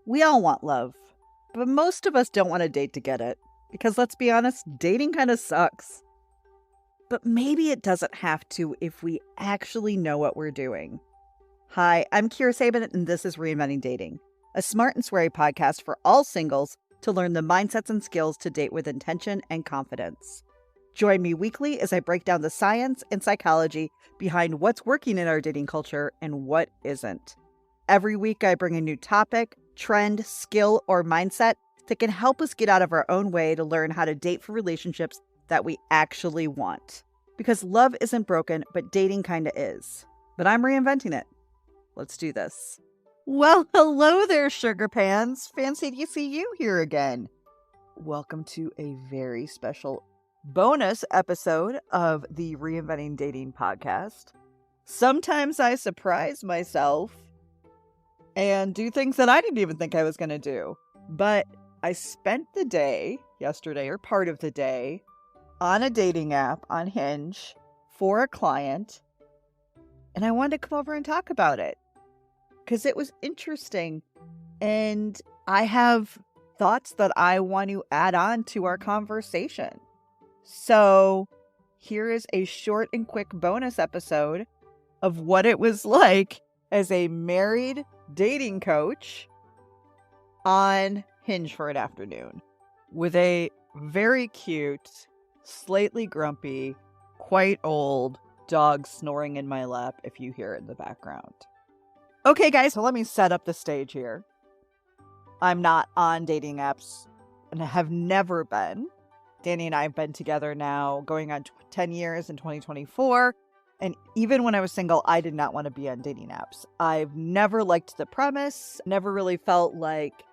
We all want love, but most of us don't want to date to get it. Because let's be honest, dating kind of sucks. But maybe it doesn't have to if we actually know what we're doing. Hi, I'm Sabin, and this is Reinventing Dating, a smart and sweary podcast for all singles to learn the mindsets and skills to date with intention and confidence. Join me weekly as I break down the science and psychology behind what's working in our dating culture and what isn't. Every week, I bring a new topic, trend, skill, or mindset that can help us get out of our own way to learn how to date for relationships that we actually want. Because love isn't broken, but dating kinda is. But I'm reinventing it. Let's do this. Well, hello there, sugar pans. Fancy to see you here again. Welcome to a very special bonus episode of the Reinventing Dating podcast. Sometimes I surprise myself and do things that I didn't even think I was going to do. But I spent the day yesterday, or part of the day, on a dating app on Hinge for a client. And I wanted to come over and talk about it because it was interesting. And I have thoughts that I want to add on to our conversation. So here is a short and quick bonus episode of what it was like as a married dating coach on Hinge for an afternoon with a very cute, slightly grumpy, quite old dog snoring in my lap if you hear it in the background. Okay, guys, so let me set up the stage here. I'm not on dating apps and have never been. Danny and I have been together now going on 10 years in 2024. And even when I was single, I did not want to be on dating apps. I've never liked the premise, never really felt like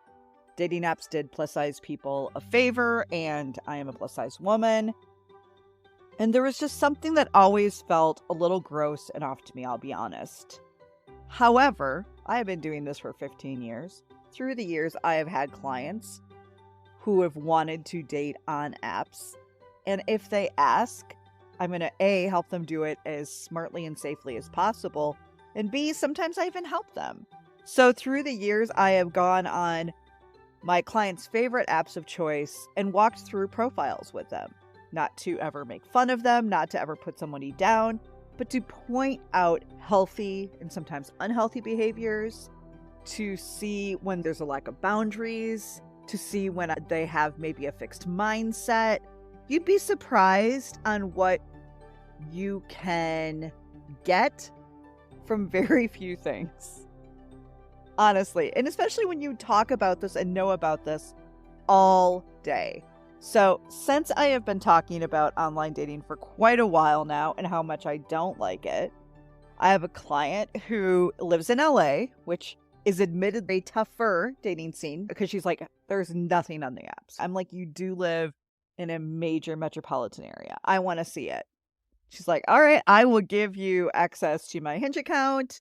dating apps did plus size people a favor, and I am a plus size woman. And there was just something that always felt a little gross and off to me, I'll be honest. However, I have been doing this for 15 years. Through the years, I have had clients who have wanted to date on apps. And if they ask, I'm going to A, help them do it as smartly and safely as possible. And B, sometimes I even help them. So through the years, I have gone on my clients' favorite apps of choice and walked through profiles with them. Not to ever make fun of them, not to ever put somebody down, but to point out healthy and sometimes unhealthy behaviors, to see when there's a lack of boundaries, to see when they have maybe a fixed mindset. You'd be surprised on what you can get from very few things. Honestly, and especially when you talk about this and know about this all day. So since I have been talking about online dating for quite a while now and how much I don't like it, I have a client who lives in LA, which is admittedly a tougher dating scene because she's like, there's nothing on the apps. I'm like, you do live in a major metropolitan area. I want to see it. She's like, all right, I will give you access to my Hinge account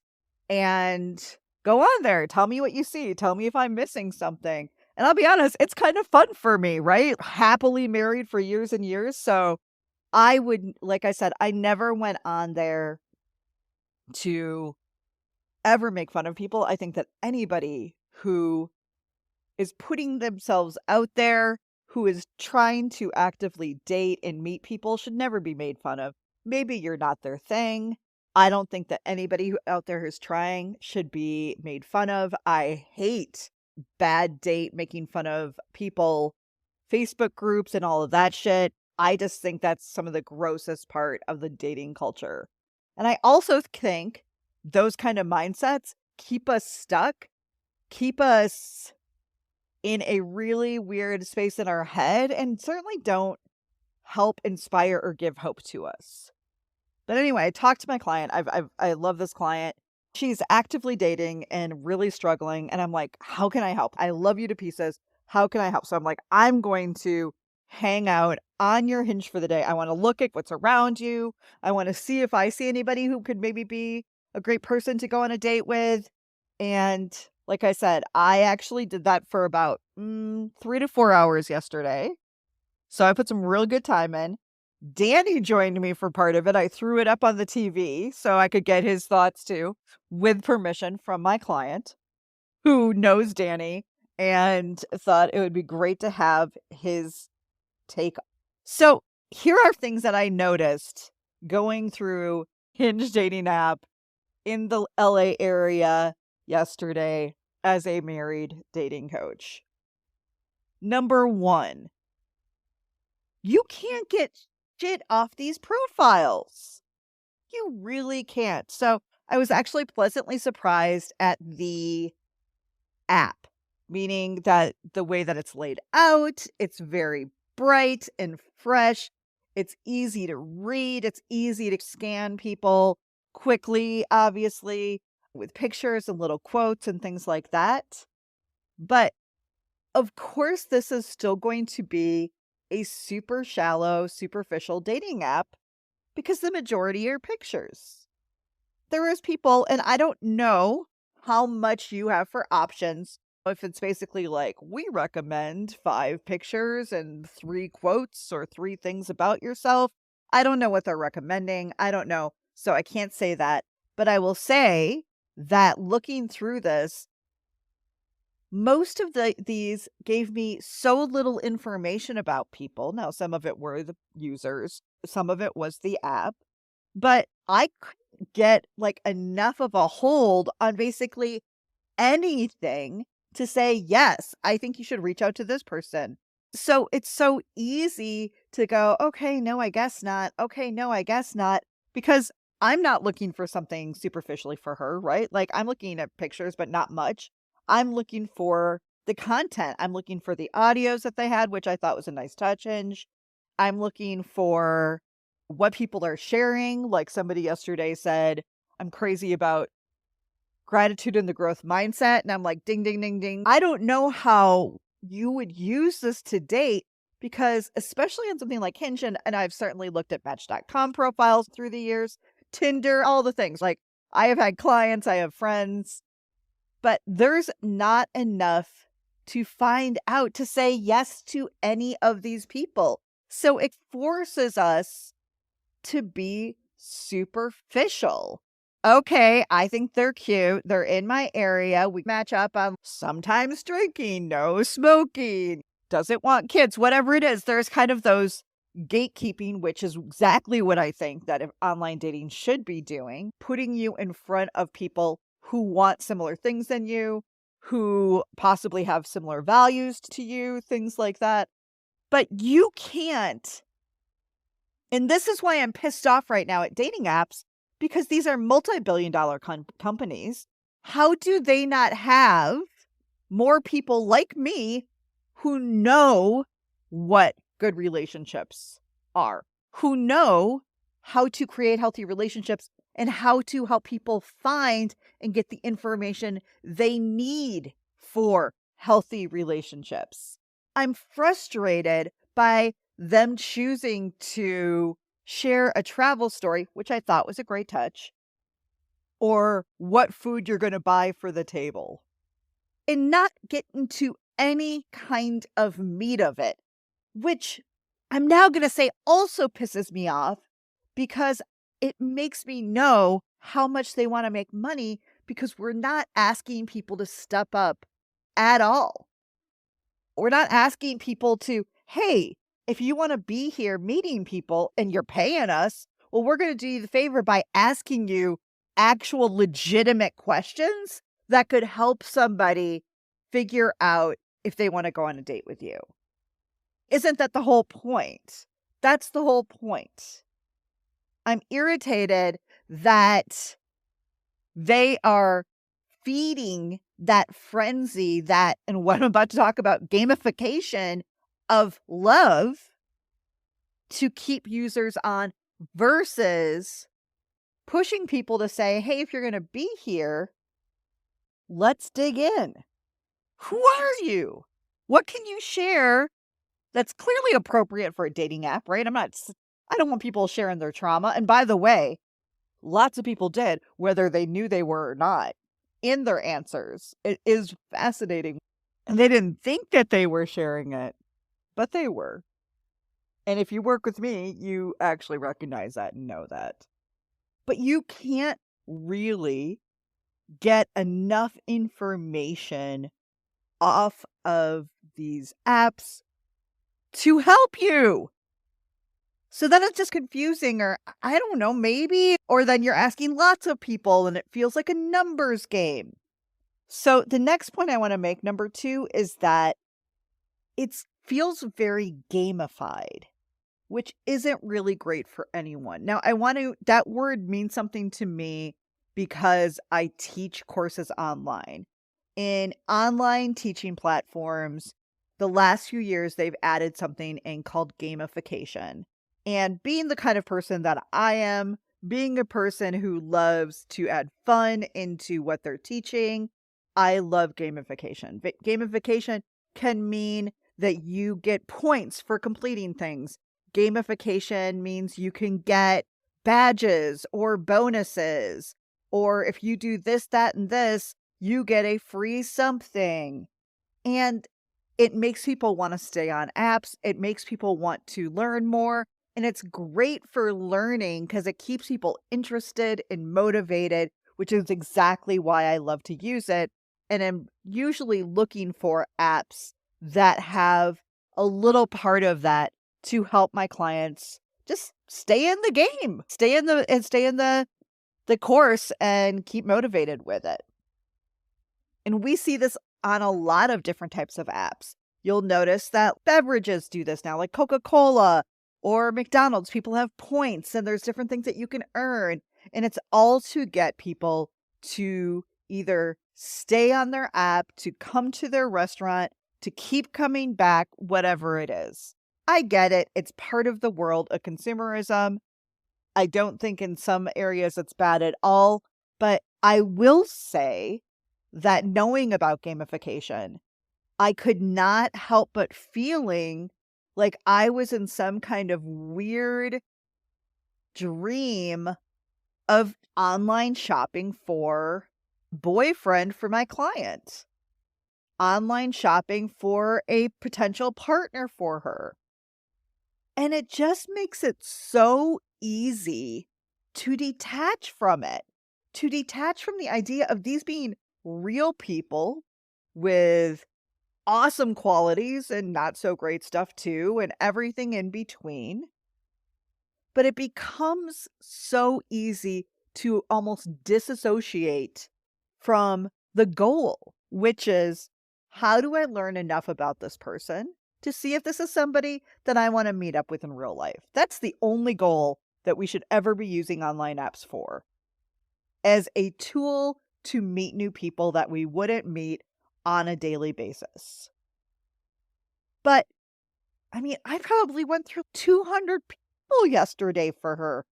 and go on there. Tell me what you see. Tell me if I'm missing something. And I'll be honest, it's kind of fun for me, right? Happily married for years and years. So I would, like I said, I never went on there to ever make fun of people. I think that anybody who is putting themselves out there, who is trying to actively date and meet people should never be made fun of. Maybe you're not their thing. I don't think that anybody out there who's trying should be made fun of. I hate bad date, making fun of people, Facebook groups and all of that shit. I just think that's some of the grossest part of the dating culture. And I also think those kind of mindsets keep us stuck, keep us in a really weird space in our head, and certainly don't help inspire or give hope to us. But anyway, I talked to my client. I love this client. She's actively dating and really struggling. And I'm like, how can I help? I love you to pieces. How can I help? So I'm like, I'm going to hang out on your Hinge for the day. I want to look at what's around you. I want to see if I see anybody who could maybe be a great person to go on a date with. And like I said, I actually did that for about 3 to 4 hours yesterday. So I put some real good time in. Danny joined me for part of it. I threw it up on the TV so I could get his thoughts too, with permission from my client, who knows Danny and thought it would be great to have his take. So here are things that I noticed going through Hinge dating app in the LA area yesterday as a married dating coach. Number one, you can't get shit off these profiles. You really can't. So I was actually pleasantly surprised at the app, meaning that the way that it's laid out, it's very bright and fresh. It's easy to read. It's easy to scan people quickly, obviously, with pictures and little quotes and things like that. But of course, this is still going to be a super shallow, superficial dating app because the majority are pictures. There is people, and I don't know how much you have for options. If it's basically like, we recommend 5 pictures and 3 quotes or 3 things about yourself. I don't know what they're recommending. I don't know. So I can't say that. But I will say that looking through this, most of these gave me so little information about people. Now, some of it were the users, some of it was the app, but I couldn't get like enough of a hold on basically anything to say, yes, I think you should reach out to this person. So it's so easy to go, okay, no, I guess not. Okay, no, I guess not. Because I'm not looking for something superficially for her, right? Like I'm looking at pictures, but not much. I'm looking for the content. I'm looking for the audios that they had, which I thought was a nice touch. Hinge. I'm looking for what people are sharing. Like somebody yesterday said, I'm crazy about gratitude and the growth mindset. And I'm like, ding, ding, ding, ding. I don't know how you would use this to date because, especially on something like Hinge, and I've certainly looked at Match.com profiles through the years, Tinder, all the things. Like, I have had clients, I have friends, but there's not enough to find out to say yes to any of these people. So it forces us to be superficial. Okay, I think they're cute. They're in my area. We match up on sometimes drinking, no smoking, doesn't want kids, whatever it is. There's kind of those gatekeeping, which is exactly what I think that if online dating should be doing, putting you in front of people who want similar things than you, who possibly have similar values to you, things like that. But you can't. And this is why I'm pissed off right now at dating apps, because these are multi-billion-dollar companies. How do they not have more people like me who know what good relationships are, who know how to create healthy relationships and how to help people find and get the information they need for healthy relationships? I'm frustrated by them choosing to share a travel story, which I thought was a great touch, or what food you're going to buy for the table, and not get into any kind of meat of it, which I'm now going to say also pisses me off because it makes me know how much they want to make money because we're not asking people to step up at all. We're not asking people to, hey, if you want to be here meeting people and you're paying us, well, we're going to do you the favor by asking you actual legitimate questions that could help somebody figure out if they want to go on a date with you. Isn't that the whole point? That's the whole point. I'm irritated that they are feeding that frenzy, that, and what I'm about to talk about, gamification of love to keep users on versus pushing people to say, hey, if you're going to be here, let's dig in. Who are you? What can you share that's clearly appropriate for a dating app, right? I don't want people sharing their trauma. And by the way, lots of people did, whether they knew they were or not, in their answers. It is fascinating. And they didn't think that they were sharing it, but they were. And if you work with me, you actually recognize that and know that. But you can't really get enough information off of these apps to help you. So then it's just confusing, or I don't know, maybe, or then you're asking lots of people and it feels like a numbers game. So the next point I want to make, number 2, is that it feels very gamified, which isn't really great for anyone. Now, that word means something to me because I teach courses online. In online teaching platforms, the last few years, they've added something in called gamification. And being the kind of person that I am, being a person who loves to add fun into what they're teaching, I love gamification. But gamification can mean that you get points for completing things. Gamification means you can get badges or bonuses, or if you do this, that, and this, you get a free something. And it makes people want to stay on apps. It makes people want to learn more. And it's great for learning because it keeps people interested and motivated, which is exactly why I love to use it. And I'm usually looking for apps that have a little part of that to help my clients just stay in the game, stay in the course and keep motivated with it. And we see this on a lot of different types of apps. You'll notice that beverages do this now, like Coca-Cola or McDonald's. People have points and there's different things that you can earn. And it's all to get people to either stay on their app, to come to their restaurant, to keep coming back, whatever it is. I get it. It's part of the world of consumerism. I don't think in some areas it's bad at all. But I will say that knowing about gamification, I could not help but feeling like I was in some kind of weird dream of online shopping for boyfriend for my client, online shopping for a potential partner for her. And it just makes it so easy to detach from it, to detach from the idea of these being real people with awesome qualities and not so great stuff too, and everything in between. But it becomes so easy to almost disassociate from the goal, which is, how do I learn enough about this person to see if this is somebody that I want to meet up with in real life? That's the only goal that we should ever be using online apps for, as a tool to meet new people that we wouldn't meet on a daily basis. But I mean, I probably went through 200 people yesterday for her,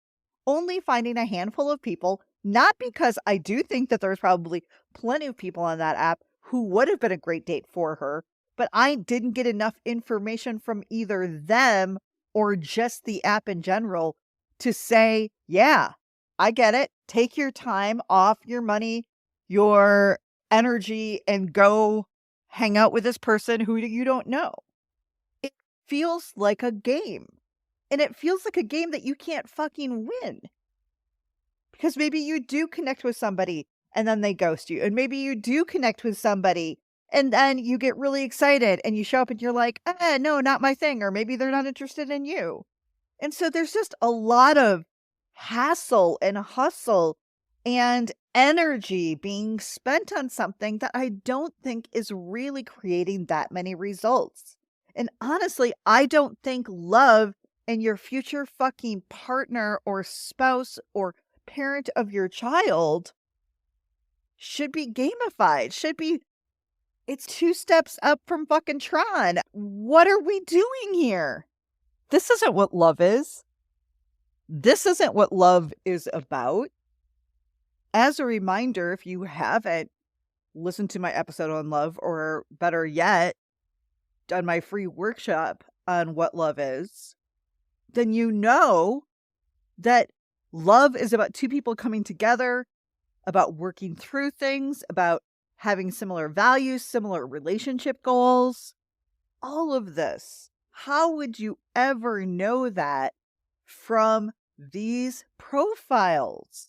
only finding a handful of people, not because I do think that there's probably plenty of people on that app who would have been a great date for her, but I didn't get enough information from either them or just the app in general to say, yeah, I get it. Take your time off, your money, your energy, and go hang out with this person who you don't know. It feels like a game. And it feels like a game that you can't fucking win. Because maybe you do connect with somebody and then they ghost you. And maybe you do connect with somebody and then you get really excited and you show up and you're like, no, not my thing. Or maybe they're not interested in you. And so there's just a lot of hassle and hustle and energy being spent on something that I don't think is really creating that many results. And honestly, I don't think love and your future fucking partner or spouse or parent of your child should be gamified, it's 2 steps up from fucking Tron. What are we doing here? This isn't what love is. This isn't what love is about. As a reminder, if you haven't listened to my episode on love, or better yet, done my free workshop on what love is, then you know that love is about 2 people coming together, about working through things, about having similar values, similar relationship goals, all of this. How would you ever know that from these profiles?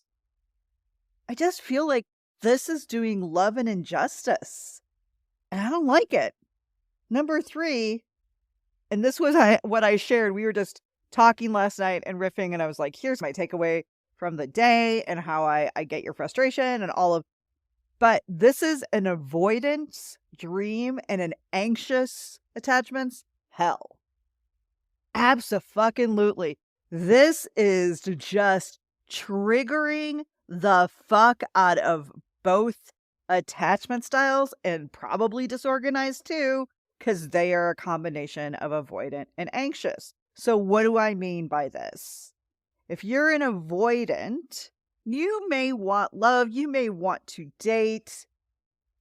I just feel like this is doing love an injustice. And I don't like it. Number 3, and this was what I shared. We were just talking last night and riffing, and I was like, here's my takeaway from the day and how I get your frustration and all of. But this is an avoidance dream and an anxious attachments hell. Abso-fucking-lutely. This is just triggering the fuck out of both attachment styles and probably disorganized too, because they are a combination of avoidant and anxious. So what do I mean by this? If you're an avoidant, you may want love, you may want to date,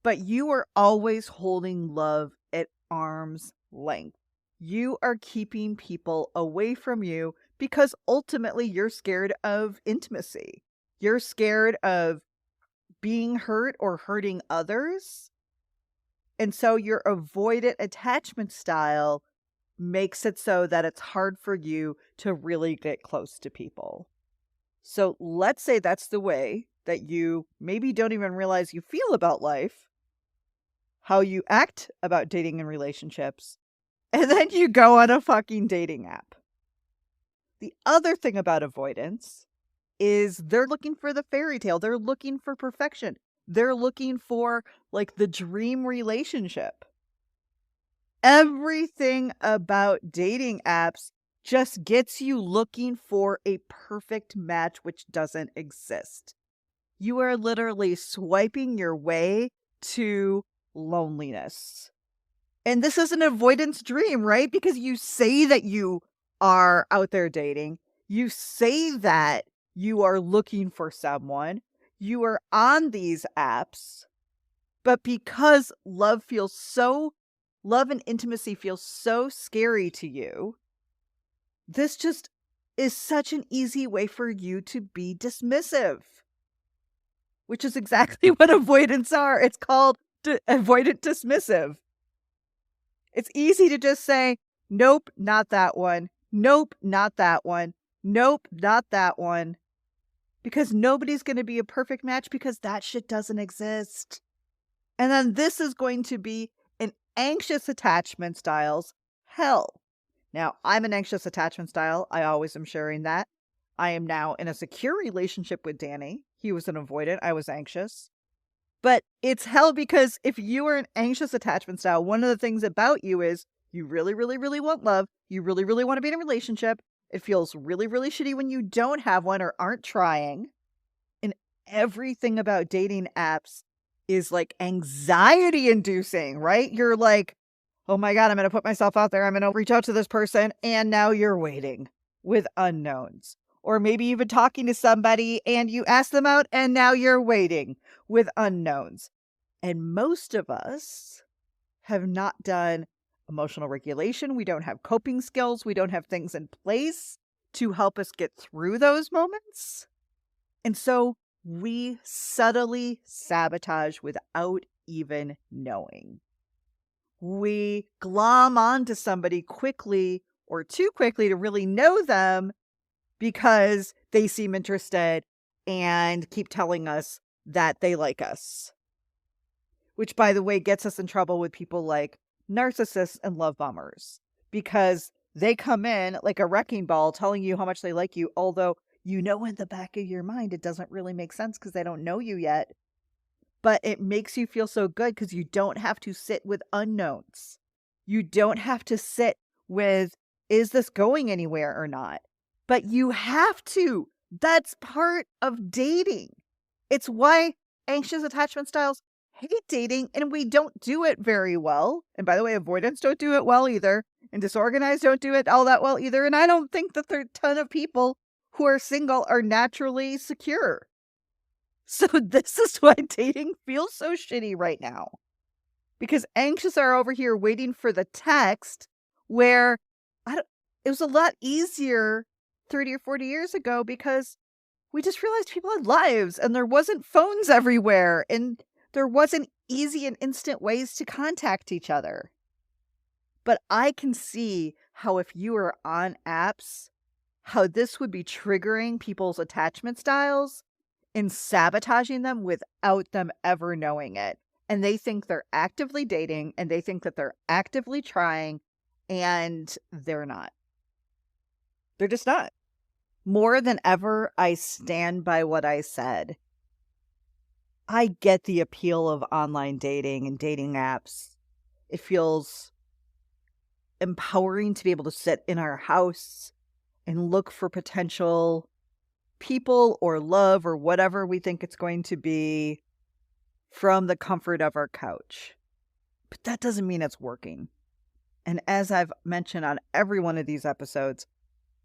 but you are always holding love at arm's length. You are keeping people away from you because ultimately you're scared of intimacy. You're scared of being hurt or hurting others. And so your avoidant attachment style makes it so that it's hard for you to really get close to people. So let's say that's the way that you maybe don't even realize you feel about life, how you act about dating and relationships, and then you go on a fucking dating app. The other thing about avoidance is they're looking for the fairy tale. They're looking for perfection. They're looking for like the dream relationship. Everything about dating apps just gets you looking for a perfect match which doesn't exist. You are literally swiping your way to loneliness. And this is an avoidance dream, right? Because you say that you are out there dating. You say that you are looking for someone. You are on these apps. But because love and intimacy feels so scary to you, this just is such an easy way for you to be dismissive. Which is exactly what avoidants are. It's called avoidant dismissive. It's easy to just say, nope, not that one. Nope, not that one. Nope, not that one. Because nobody's going to be a perfect match because that shit doesn't exist. And then this is going to be an anxious attachment styles hell. Now, I'm an anxious attachment style. I always am sharing that. I am now in a secure relationship with Danny. He was an avoidant. I was anxious. But it's hell because if you are an anxious attachment style, one of the things about you is you really, really, really want love. You really, really want to be in a relationship. It feels really, really shitty when you don't have one or aren't trying. And everything about dating apps is like anxiety inducing, right? You're like, oh my God, I'm going to put myself out there. I'm going to reach out to this person. And now you're waiting with unknowns. Or maybe you've been talking to somebody and you ask them out and now you're waiting with unknowns. And most of us have not done emotional regulation. We don't have coping skills. We don't have things in place to help us get through those moments. And so we subtly sabotage without even knowing. We glom onto somebody quickly or too quickly to really know them because they seem interested and keep telling us that they like us. Which, by the way, gets us in trouble with people like narcissists and love bombers. Because they come in like a wrecking ball telling you how much they like you, although you know in the back of your mind it doesn't really make sense because they don't know you yet. But it makes you feel so good because you don't have to sit with unknowns. You don't have to sit with, is this going anywhere or not? But you have to. That's part of dating. It's why anxious attachment styles hate dating and we don't do it very well. And by the way, avoidants don't do it well either. And disorganized don't do it all that well either. And I don't think that there are a ton of people who are single are naturally secure. So this is why dating feels so shitty right now. Because anxious are over here waiting for the text where it was a lot easier 30 or 40 years ago because we just realized people had lives and there wasn't phones everywhere and there wasn't easy and instant ways to contact each other. But I can see how if you are on apps, how this would be triggering people's attachment styles and sabotaging them without them ever knowing it. and they think they're actively dating and they think that they're actively trying, and they're not. They're just not. More than ever, I stand by what I said. I get the appeal of online dating and dating apps. It feels empowering to be able to sit in our house and look for potential people or love or whatever we think it's going to be from the comfort of our couch. But that doesn't mean it's working. And as I've mentioned on every one of these episodes,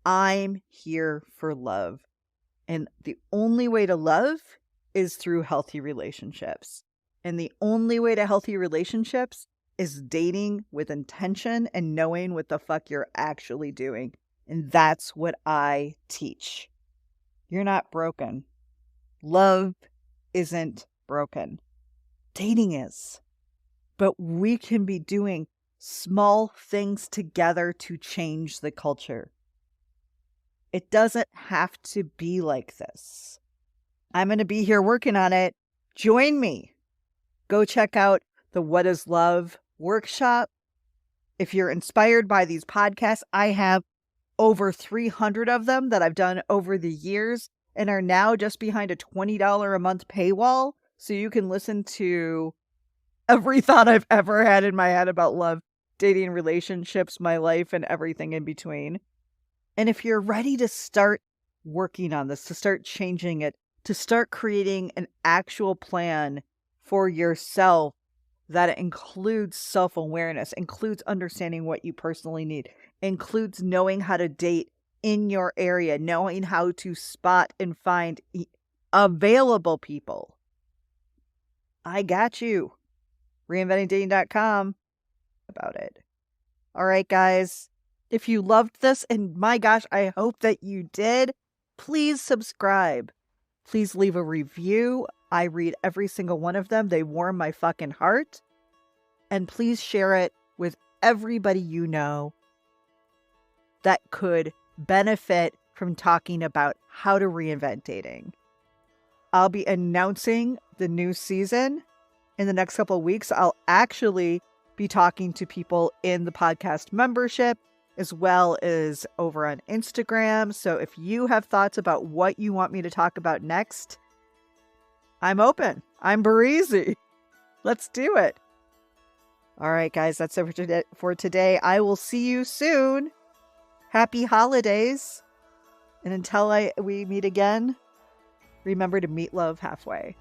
I'm here for love. And the only way to love is through healthy relationships. And the only way to healthy relationships is dating with intention and knowing what the fuck you're actually doing. And that's what I teach. You're not broken. Love isn't broken. Dating is. But we can be doing small things together to change the culture. It doesn't have to be like this. I'm going to be here working on it. Join me. Go check out the What is Love workshop. If you're inspired by these podcasts, I have over 300 of them that I've done over the years and are now just behind a $20 a month paywall. So you can listen to every thought I've ever had in my head about love, dating, relationships, my life, and everything in between. And if you're ready to start working on this, to start changing it, to start creating an actual plan for yourself that includes self-awareness, includes understanding what you personally need, includes knowing how to date in your area, knowing how to spot and find available people, I got you. Reinventingdating.com about it. All right, guys. If you loved this, and my gosh, I hope that you did, please subscribe. Please leave a review. I read every single one of them. They warm my fucking heart. And please share it with everybody you know that could benefit from talking about how to reinvent dating. I'll be announcing the new season in the next couple of weeks. I'll actually be talking to people in the podcast membership as well as over on Instagram. So if you have thoughts about what you want me to talk about next, I'm open. I'm breezy. Let's do it. All right, guys, that's it for today. I will see you soon. Happy holidays. And until we meet again, remember to meet love halfway.